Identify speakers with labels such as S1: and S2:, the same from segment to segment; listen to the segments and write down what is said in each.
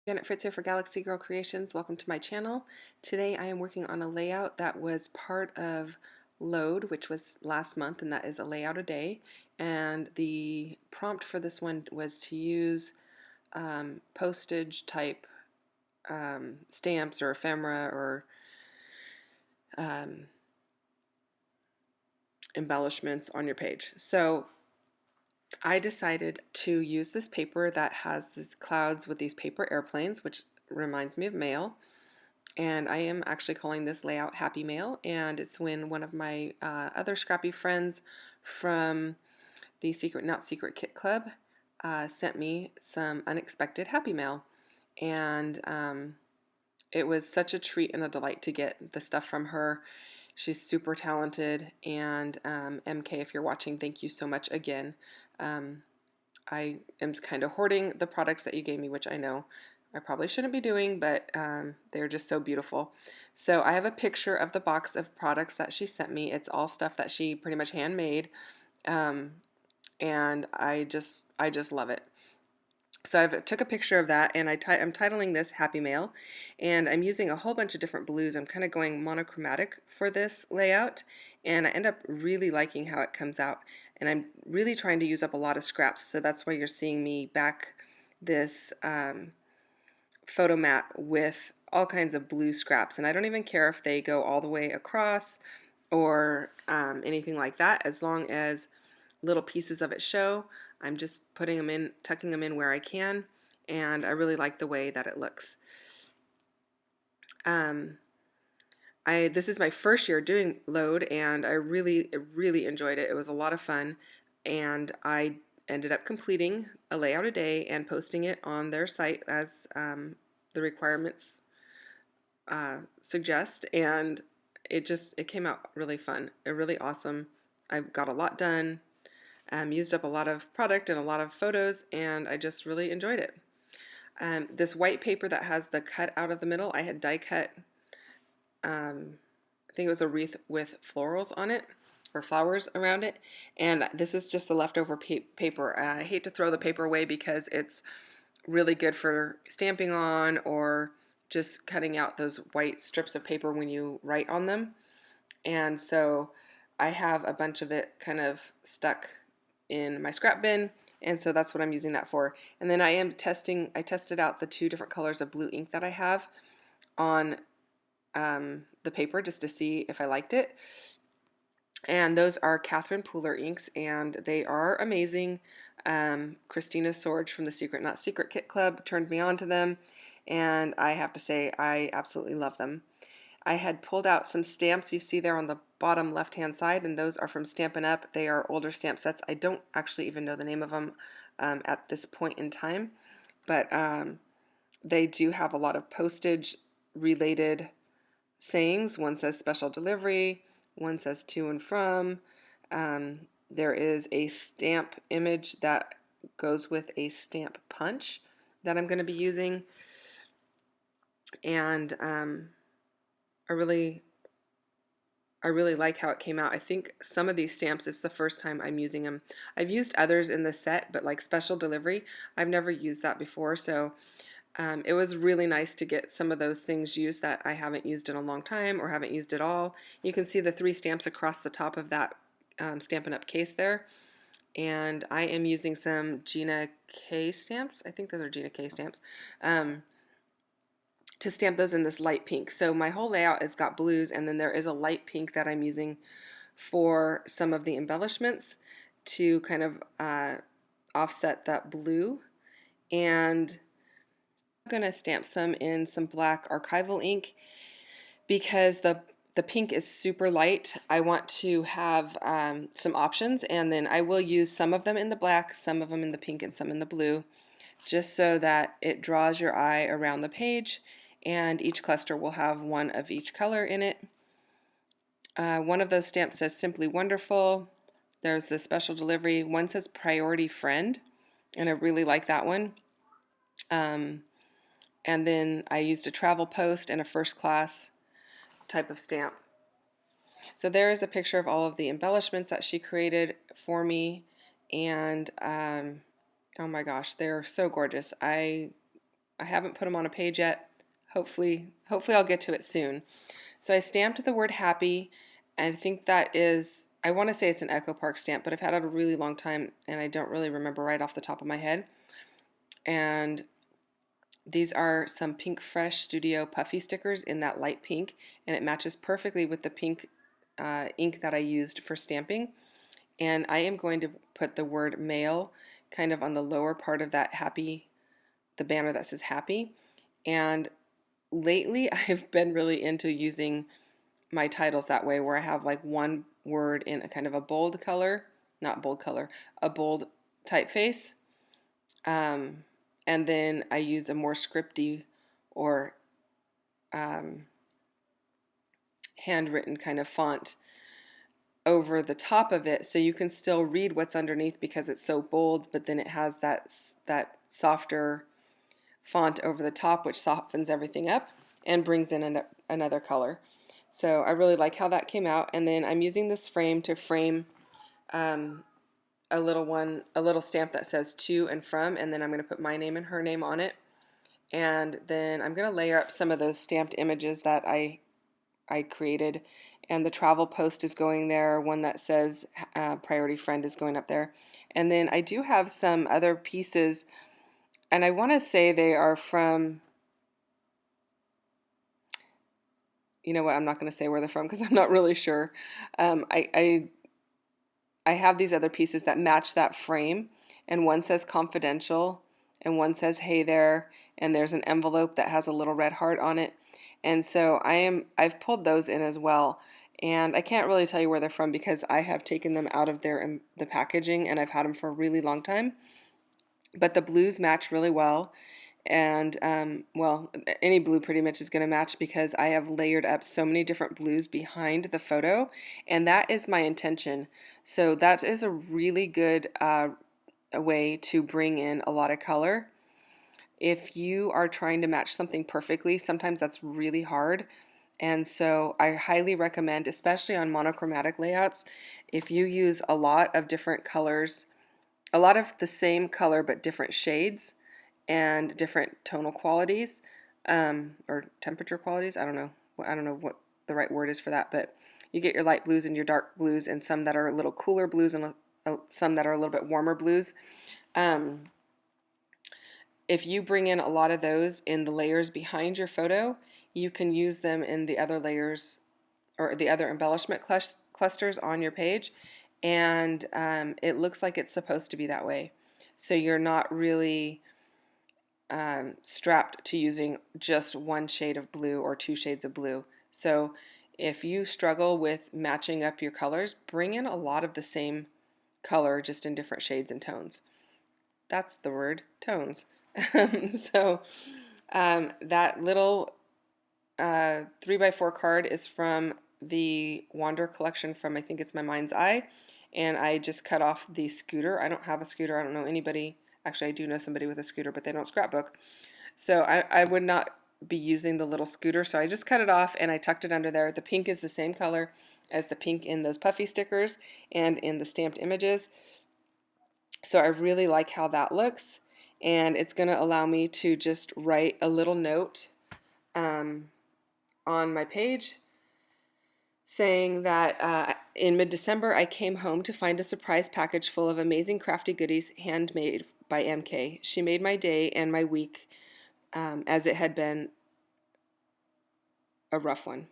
S1: Janet Fritz here for Galaxy Girl Creations. Welcome to my channel. Today I am working on a layout that was part of Load, which was last month, and that is a layout a day. And the prompt for this one was to use postage type stamps or ephemera or um, embellishments on your page. So I decided to use this paper that has these clouds with these paper airplanes, which reminds me of mail. And I am actually calling this layout Happy Mail, and it's when one of my other scrappy friends from the Secret Not Secret Kit Club sent me some unexpected Happy Mail. And it was such a treat and a delight to get the stuff from her. She's super talented, and MK, if you're watching, thank you so much again. Um, I am kind of hoarding the products that you gave me, which I know I probably shouldn't be doing, but they're just so beautiful. So I have a picture of the box of products that she sent me. It's all stuff that she pretty much handmade, um, and I just love it. So I took a picture of that, and I'm titling this Happy Mail, and I'm using a whole bunch of different blues. I'm kind of going monochromatic for this layout, and I end up really liking how it comes out. And I'm really trying to use up a lot of scraps, so that's why you're seeing me back this photo mat with all kinds of blue scraps. And I don't even care if they go all the way across or anything like that, as long as little pieces of it show. I'm just putting them in, tucking them in where I can, and I really like the way that it looks. Um, this is my first year doing Load, and I really enjoyed it. It was a lot of fun, and I ended up completing a layout a day and posting it on their site as the requirements suggest, and it came out really fun, really awesome. I got a lot done. Used up a lot of product and a lot of photos, and I just really enjoyed it. This white paper that has the cut out of the middle, I had die cut, I think it was a wreath with florals on it, or flowers around it, and this is just the leftover paper. I hate to throw the paper away because it's really good for stamping on or just cutting out those white strips of paper when you write on them. And so I have a bunch of it kind of stuck in my scrap bin, and so that's what I'm using that for. And then I tested out the two different colors of blue ink that I have on the paper just to see if I liked it. And those are Catherine Pooler inks, and they are amazing. Christina Sorge from the Secret Not Secret Kit Club turned me on to them, and I have to say I absolutely love them. I had pulled out some stamps you see there on the bottom left hand side, and those are from Stampin' Up. They are older stamp sets. I don't actually even know the name of them at this point in time, but they do have a lot of postage related sayings. One says special delivery, one says to and from. There is a stamp image that goes with a stamp punch that I'm going to be using, and I really like how it came out. I think some of these stamps, it's the first time I'm using them. I've used others in the set, but like special delivery, I've never used that before, so it was really nice to get some of those things used that I haven't used in a long time or haven't used at all. You can see the 3 stamps across the top of that Stampin' Up! Case there. And I am using some Gina K stamps. I think those are Gina K stamps. To stamp those in this light pink. So my whole layout has got blues, and then there is a light pink that I'm using for some of the embellishments to kind of offset that blue. And I'm going to stamp some in some black archival ink because the pink is super light. I want to have some options, and then I will use some of them in the black, some of them in the pink, and some in the blue, just so that it draws your eye around the page, and each cluster will have one of each color in it. One of those stamps says Simply Wonderful. There's the special delivery. One says Priority Friend, and I really like that one. And then I used a travel post and a first class type of stamp. So there is a picture of all of the embellishments that she created for me, and oh my gosh, they're so gorgeous. I I haven't put them on a page yet. Hopefully I'll get to it soon. So I stamped the word happy, and I think that is, I want to say it's an Echo Park stamp, but I've had it a really long time and I don't really remember right off the top of my head. And these are some Pink Fresh Studio puffy stickers in that light pink, and it matches perfectly with the pink ink that I used for stamping. And I am going to put the word mail kind of on the lower part of that happy, the banner that says happy. And lately I've been really into using my titles that way, where I have like one word in a kind of a bold color, not bold color, a bold typeface. Um, and then I use a more scripty or um, handwritten kind of font over the top of it, so you can still read what's underneath because it's so bold, but then it has that softer font over the top, which softens everything up and brings in another color. So I really like how that came out. And then I'm using this frame to frame um, a little stamp that says to and from, and then I'm going to put my name and her name on it. And then I'm going to layer up some of those stamped images that I created, and the travel post is going there. One that says priority friend is going up there. And then I do have some other pieces, and I want to say they are from, you know what, I'm not going to say where they're from because I'm not really sure. I have these other pieces that match that frame, and one says confidential, and one says hey there, and there's an envelope that has a little red heart on it. And so I've pulled those in as well. And I can't really tell you where they're from because I have taken them out of the packaging and I've had them for a really long time. But the blues match really well. And well, any blue pretty much is going to match because I have layered up so many different blues behind the photo, and that is my intention. So that is a really good a way to bring in a lot of color. If you are trying to match something perfectly, sometimes that's really hard. And so I highly recommend, especially on monochromatic layouts, if you use a lot of different colors, a lot of the same color but different shades and different tonal qualities, or temperature qualities. I don't know what the right word is for that, but you get your light blues and your dark blues, and some that are a little cooler blues, and some that are a little bit warmer blues. Um, if you bring in a lot of those in the layers behind your photo, you can use them in the other layers or the other embellishment clusters on your page, and it looks like it's supposed to be that way. So you're not really strapped to using just one shade of blue or two shades of blue. So if you struggle with matching up your colors, bring in a lot of the same color, just in different shades and tones. That's the word, tones. So that little 3x4 card is from the Wander collection from, I think it's My Mind's Eye, and I just cut off the scooter. I don't have a scooter. I don't know anybody. Actually, I do know somebody with a scooter, but they don't scrapbook. So I would not be using the little scooter, so I just cut it off and I tucked it under there. The pink is the same color as the pink in those puffy stickers and in the stamped images. So I really like how that looks, and it's going to allow me to just write a little note on my page saying that in mid-December I came home to find a surprise package full of amazing crafty goodies handmade by MK. She made my day and my week, as it had been a rough one.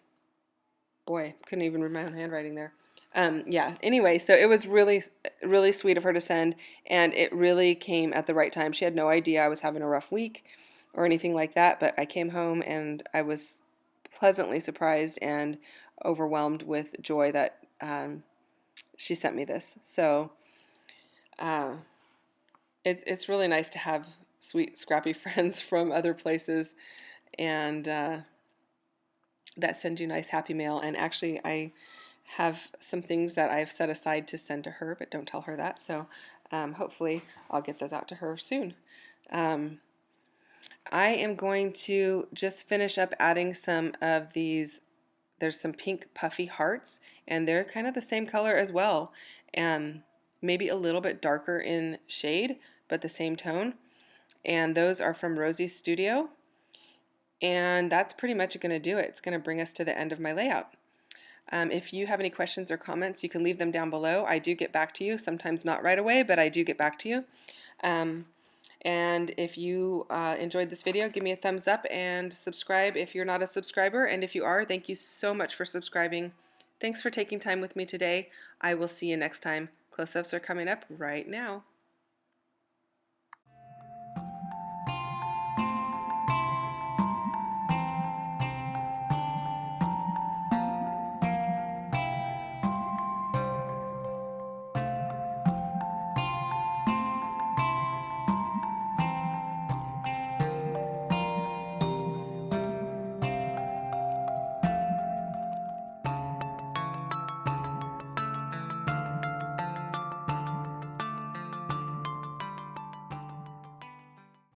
S1: Boy, couldn't even read my own handwriting there. Yeah, anyway, so it was really, really sweet of her to send, and it really came at the right time. She had no idea I was having a rough week or anything like that, but I came home and I was pleasantly surprised and overwhelmed with joy that she sent me this. So uh, it's really nice to have sweet, scrappy friends from other places, and that send you nice, happy mail. And actually, I have some things that I've set aside to send to her, but don't tell her that. So hopefully I'll get those out to her soon. I am going to just finish up adding some of these. There's some pink puffy hearts, and they're kind of the same color as well. Maybe a little bit darker in shade, but the same tone. and those are from Rosie's Studio. And that's pretty much going to do it. It's going to bring us to the end of my layout. If you have any questions or comments, you can leave them down below. I do get back to you, sometimes not right away, but I do get back to you. And if you enjoyed this video, give me a thumbs up and subscribe if you're not a subscriber. And if you are, thank you so much for subscribing. Thanks for taking time with me today. I will see you next time. Close-ups are coming up right now.